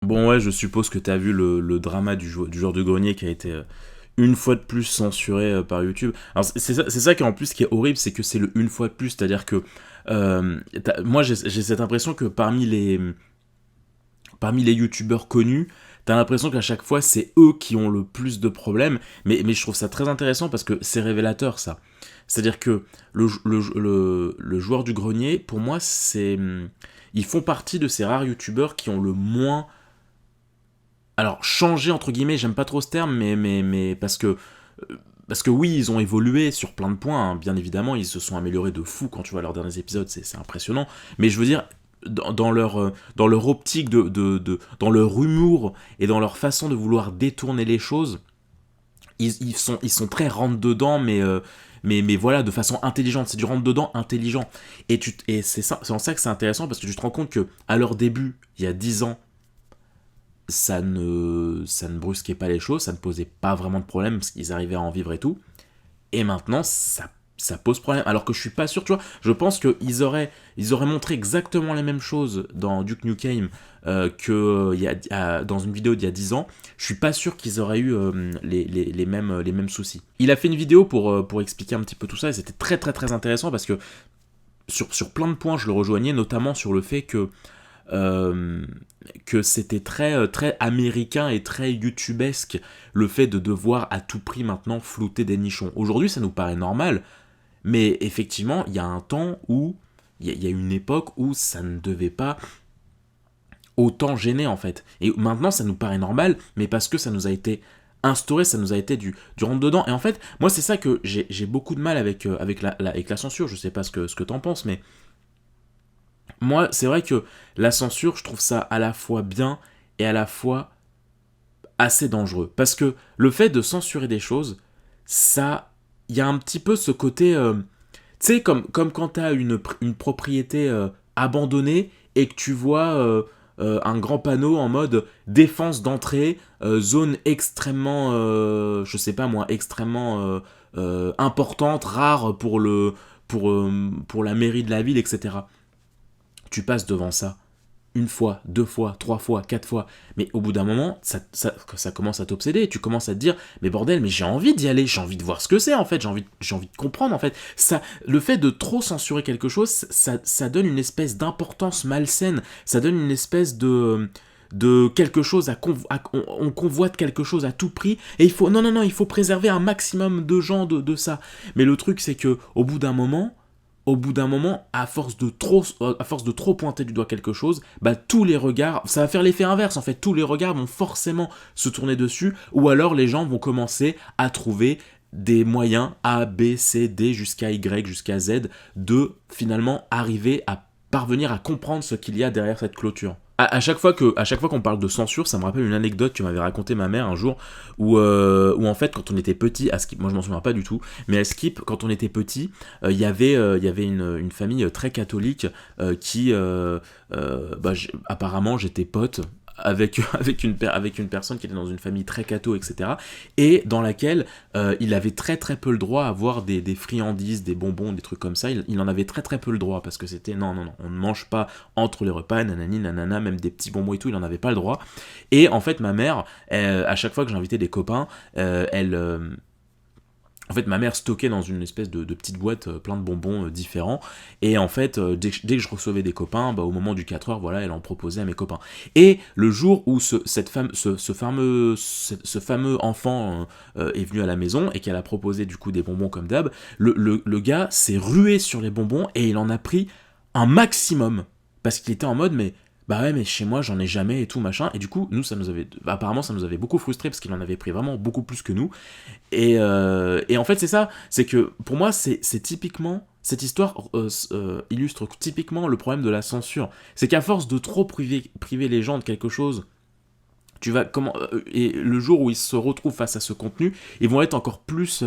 Bon, ouais, je suppose que t'as vu le drama du joueur du grenier qui a été une fois de plus censuré par YouTube. Alors, c'est ça qui, en plus, qui est horrible, c'est que c'est le une fois de plus, c'est-à-dire que moi, j'ai cette impression que parmi les youtubeurs connus, t'as l'impression qu'à chaque fois, c'est eux qui ont le plus de problèmes, mais je trouve ça très intéressant parce que c'est révélateur, ça. C'est-à-dire que le joueur du grenier, pour moi, ils font partie de ces rares youtubeurs qui ont le moins, alors changer entre guillemets, j'aime pas trop ce terme, mais parce que oui, ils ont évolué sur plein de points, hein. Bien évidemment, ils se sont améliorés de fou quand tu vois leurs derniers épisodes, c'est impressionnant. Mais je veux dire, dans leur optique, dans leur humour et dans leur façon de vouloir détourner les choses, ils sont très rentre-dedans, mais voilà, de façon intelligente. C'est du rentre-dedans intelligent. Et c'est en ça que c'est intéressant, parce que tu te rends compte que à leur début, il y a 10 ans, ça ne brusquait pas les choses, ça ne posait pas vraiment de problème, parce qu'ils arrivaient à en vivre et tout. Et maintenant, ça pose problème. Alors que je suis pas sûr, tu vois, je pense qu'ils auraient montré exactement les mêmes choses dans Duke Nukem que dans une vidéo d'il y a 10 ans. Je suis pas sûr qu'ils auraient eu les mêmes soucis. Il a fait une vidéo pour expliquer un petit peu tout ça, et c'était très très très intéressant, parce que sur plein de points, je le rejoignais, notamment sur le fait euh, que c'était très, très américain et très youtubesque, le fait de devoir à tout prix maintenant flouter des nichons. Aujourd'hui, ça nous paraît normal, mais effectivement, il y a un temps où, il y a une époque où ça ne devait pas autant gêner, en fait. Et maintenant, ça nous paraît normal, mais parce que ça nous a été instauré, ça nous a été du rentre-dedans. Et en fait, moi, c'est ça que j'ai beaucoup de mal avec la censure. Je sais pas ce que t'en penses, mais moi, c'est vrai que la censure, je trouve ça à la fois bien et à la fois assez dangereux. Parce que le fait de censurer des choses, ça, il y a un petit peu ce côté, tu sais, comme quand tu as une propriété abandonnée et que tu vois un grand panneau en mode défense d'entrée, zone extrêmement, je sais pas moi, extrêmement importante, rare pour la mairie de la ville, etc. Tu passes devant ça une fois, deux fois, trois fois, quatre fois, mais au bout d'un moment, ça commence à t'obséder, tu commences à te dire, mais bordel, mais j'ai envie d'y aller, j'ai envie de voir ce que c'est, en fait, j'ai envie de comprendre, en fait. Le fait de trop censurer quelque chose, ça donne une espèce d'importance malsaine, ça donne une espèce de quelque chose on convoite quelque chose à tout prix, et non, non, non, il faut préserver un maximum de gens de ça. Mais le truc, c'est que au bout d'un moment, à force de trop pointer du doigt quelque chose, bah tous les regards, ça va faire l'effet inverse, en fait, tous les regards vont forcément se tourner dessus, ou alors les gens vont commencer à trouver des moyens A, B, C, D jusqu'à Y, jusqu'à Z, de finalement arriver à parvenir à comprendre ce qu'il y a derrière cette clôture. À chaque fois qu'on parle de censure, ça me rappelle une anecdote que m'avait raconté ma mère un jour, où en fait, quand on était petit, à Skip, moi je m'en souviens pas du tout, mais à Skip, quand on était petit, il y avait une famille très catholique qui, apparemment, j'étais pote avec une personne qui était dans une famille très catho, etc. Et dans laquelle il avait très très peu le droit à avoir des friandises, des bonbons, des trucs comme ça. Il en avait très très peu le droit, parce que c'était non, non, non, on ne mange pas entre les repas, nanani, nanana, même des petits bonbons et tout, il en avait pas le droit. Et en fait, ma mère, à chaque fois que j'invitais des copains, en fait, ma mère stockait dans une espèce de petite boîte plein de bonbons différents. Et en fait, dès que je recevais des copains, bah, au moment du 4 heures, voilà, elle en proposait à mes copains. Et le jour où ce fameux enfant est venu à la maison et qu'elle a proposé du coup des bonbons comme d'hab, le gars s'est rué sur les bonbons et il en a pris un maximum. Parce qu'il était en mode, mais bah ouais, mais chez moi j'en ai jamais et tout machin. Et du coup, apparemment ça nous avait beaucoup frustré, parce qu'il en avait pris vraiment beaucoup plus que nous. Et en fait, c'est ça, c'est que pour moi, c'est typiquement, cette histoire illustre typiquement le problème de la censure. C'est qu'à force de trop priver les gens de quelque chose, et le jour où ils se retrouvent face à ce contenu, ils vont être encore plus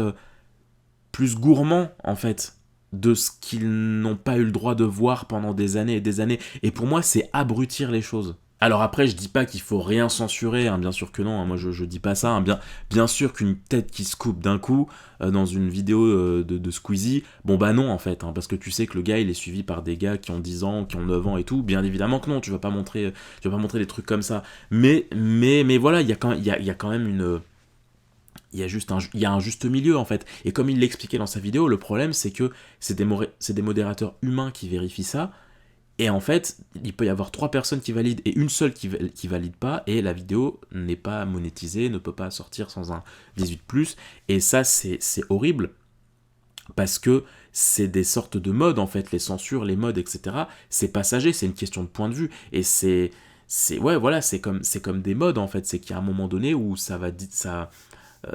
gourmands, en fait, de ce qu'ils n'ont pas eu le droit de voir pendant des années et des années. Et pour moi, c'est abrutir les choses. Alors après, je dis pas qu'il faut rien censurer, hein, bien sûr que non, hein, moi je dis pas ça, hein, bien sûr qu'une tête qui se coupe d'un coup dans une vidéo de Squeezie, bon bah non en fait, hein, parce que tu sais que le gars il est suivi par des gars qui ont 10 ans, qui ont 9 ans et tout, bien évidemment que non, tu vas pas montrer des trucs comme ça, mais voilà, il y a quand même une... il y a un juste milieu en fait. Et comme il l'expliquait dans sa vidéo, le problème c'est que c'est des modérateurs humains qui vérifient ça. Et en fait, il peut y avoir 3 personnes qui valident et une seule qui valide pas, et la vidéo n'est pas monétisée, ne peut pas sortir sans un 18+. Et ça, c'est horrible, parce que c'est des sortes de modes, en fait, les censures, les modes, etc. C'est passager, c'est une question de point de vue. Et ouais, voilà, c'est comme des modes, en fait. C'est qu'il y a un moment donné où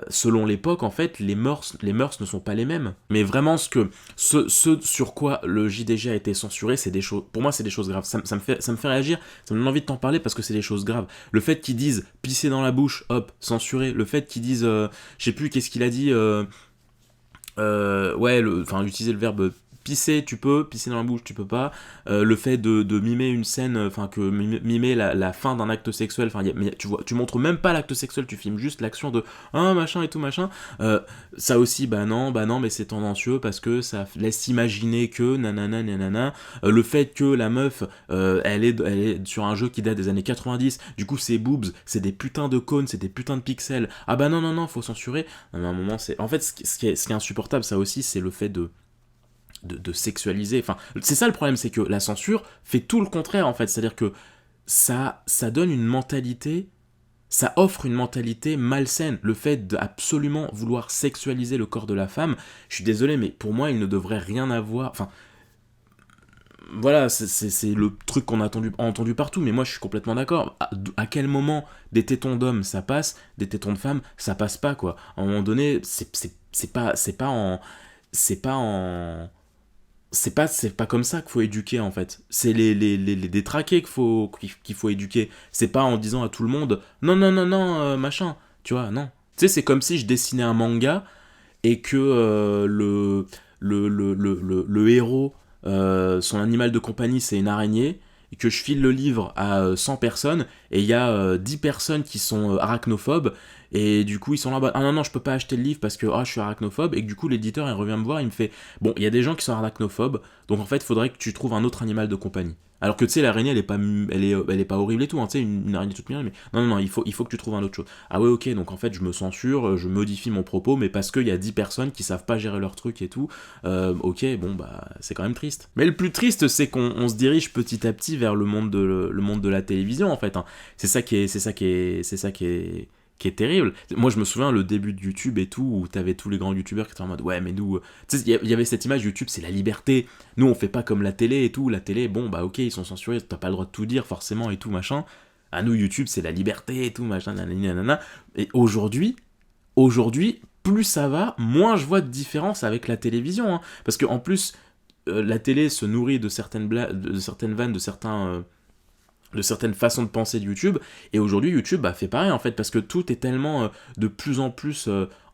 selon l'époque, en fait, les mœurs ne sont pas les mêmes. Mais vraiment, ce sur quoi le JDG a été censuré, c'est des choses, pour moi, c'est des choses graves. Ça me fait réagir, ça me donne envie de t'en parler parce que c'est des choses graves. Le fait qu'ils disent pisser dans la bouche, hop, censuré. Le fait qu'ils disent, je sais plus qu'est-ce qu'il a dit, ouais, enfin, utiliser le verbe pisser, tu peux, pisser dans la bouche, tu peux pas. Le fait de mimer une scène, enfin, que mimer la fin d'un acte sexuel, enfin, tu montres même pas l'acte sexuel, tu filmes juste l'action de machin et tout machin. Ça aussi, bah non, mais c'est tendancieux parce que ça laisse imaginer que nanana, nanana. Le fait que la meuf, elle est sur un jeu qui date des années 90, du coup, ses boobs, c'est des putains de cônes, c'est des putains de pixels. Ah bah non, faut censurer. À un moment, c'est. En fait, ce qui est insupportable, ça aussi, c'est le fait de sexualiser. Enfin, c'est ça le problème, c'est que la censure fait tout le contraire, en fait. C'est-à-dire que ça donne une mentalité, ça offre une mentalité malsaine. Le fait d'absolument vouloir sexualiser le corps de la femme, je suis désolé, mais pour moi, il ne devrait rien avoir. Enfin, voilà, c'est le truc qu'on a entendu partout, mais moi je suis complètement d'accord. À quel moment des tétons d'hommes ça passe, des tétons de femmes ça passe pas, quoi. À un moment donné, c'est pas en c'est pas comme ça qu'il faut éduquer, en fait. C'est les détraqués qu'il faut éduquer. C'est pas en disant à tout le monde non, machin. Tu vois, non. Tu sais, c'est comme si je dessinais un manga et que le héros, son animal de compagnie, c'est une araignée, et que je file le livre à 100 personnes, et il y a 10 personnes qui sont arachnophobes, et du coup ils sont là, ah non, je peux pas acheter le livre parce que je suis arachnophobe, et que du coup l'éditeur il revient me voir, il me fait, bon, il y a des gens qui sont arachnophobes, donc en fait il faudrait que tu trouves un autre animal de compagnie. Alors que tu sais, l'araignée elle est pas horrible et tout, hein, tu sais, une araignée toute mignonne, mais non, il faut que tu trouves un autre chose. Ah ouais, ok, donc en fait je me censure, je modifie mon propos, mais parce qu'il y a 10 personnes qui savent pas gérer leur truc et tout, ok, bon bah c'est quand même triste. Mais le plus triste, c'est qu'on se dirige petit à petit vers le monde de la télévision, en fait, hein. C'est ça qui est terrible. Moi, je me souviens le début de YouTube et tout, où t'avais tous les grands youtubeurs qui étaient en mode ouais, mais nous, tu sais, il y avait cette image, YouTube, c'est la liberté. Nous, on fait pas comme la télé et tout. La télé, bon, bah ok, ils sont censurés, t'as pas le droit de tout dire forcément et tout machin. À nous, YouTube, c'est la liberté et tout machin, nanana. Et aujourd'hui, plus ça va, moins je vois de différence avec la télévision, hein. Parce qu'en plus, la télé se nourrit de certaines de certaines vannes, de certaines façons de penser de YouTube, et aujourd'hui YouTube fait pareil, en fait, parce que tout est tellement de plus en plus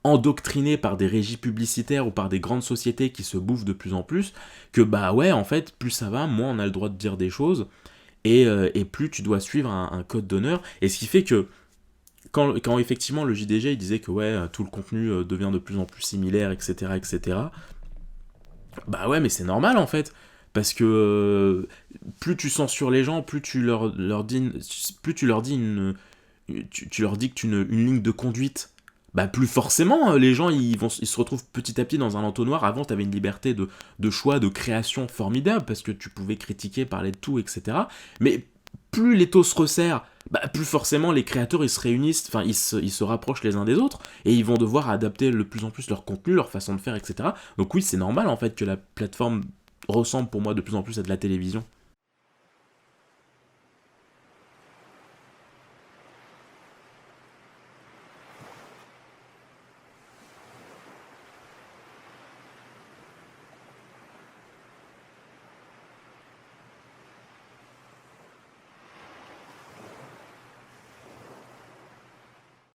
endoctriné par des régies publicitaires ou par des grandes sociétés qui se bouffent de plus en plus, que bah ouais, en fait, plus ça va, moins on a le droit de dire des choses, et plus tu dois suivre un code d'honneur, et ce qui fait que quand effectivement le JDG il disait que ouais, tout le contenu devient de plus en plus similaire, etc., bah ouais, mais c'est normal, en fait. Parce que plus tu censures les gens, plus tu leur dis, tu leur dictes une ligne de conduite, bah plus forcément les gens ils se retrouvent petit à petit dans un entonnoir. Avant, tu avais une liberté de choix, de création formidable, parce que tu pouvais critiquer, parler de tout, etc. Mais plus les taux se resserrent, bah plus forcément les créateurs ils se réunissent, enfin ils se rapprochent les uns des autres, et ils vont devoir adapter de plus en plus leur contenu, leur façon de faire, etc. Donc oui, c'est normal, en fait, que la plateforme ressemble pour moi de plus en plus à de la télévision.